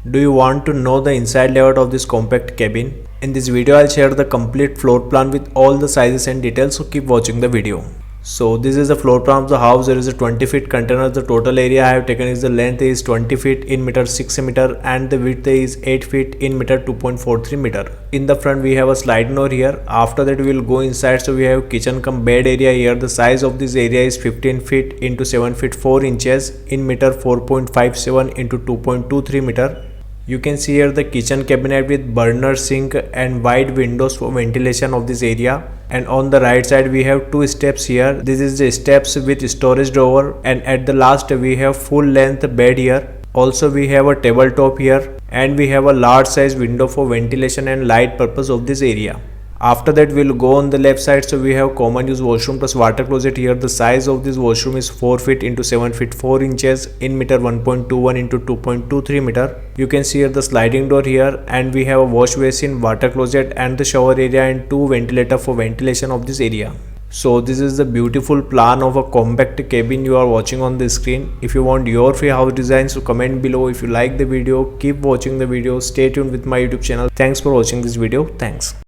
Do you want to know the inside layout of this compact cabin? In this video I'll share the complete floor plan with all the sizes and details, so keep watching the video. So this is the floor plan of the house. There is a 20 feet container. The total area I have taken is the length is 20 feet in meter 6 meter and the width is 8 feet in meter 2.43 meter. In the front we have a sliding door here. After that we will go inside. So we have kitchen cum bed area here. The size of this area is 15 feet into 7 feet 4 inches in meter 4.57 into 2.23 meter. You can see here the kitchen cabinet with burner sink and wide windows for ventilation of this area. And on the right side we have two steps here. This is the steps with storage drawer, and at the last we have full length bed here. Also we have a tabletop here, and we have a large size window for ventilation and light purpose of this area. After that we'll go on the left side. So we have common use washroom plus water closet here. The size of this washroom is 4 feet into 7 feet 4 inches in meter 1.21 into 2.23 meter. You can see here the sliding door here, and we have a wash basin, water closet and the shower area and two ventilator for ventilation of this area. So this is the beautiful plan of a compact cabin you are watching on the screen. If you want your free house design, so comment below. If you like the video, keep watching the video. Stay tuned with my YouTube channel. Thanks for watching this video. Thanks.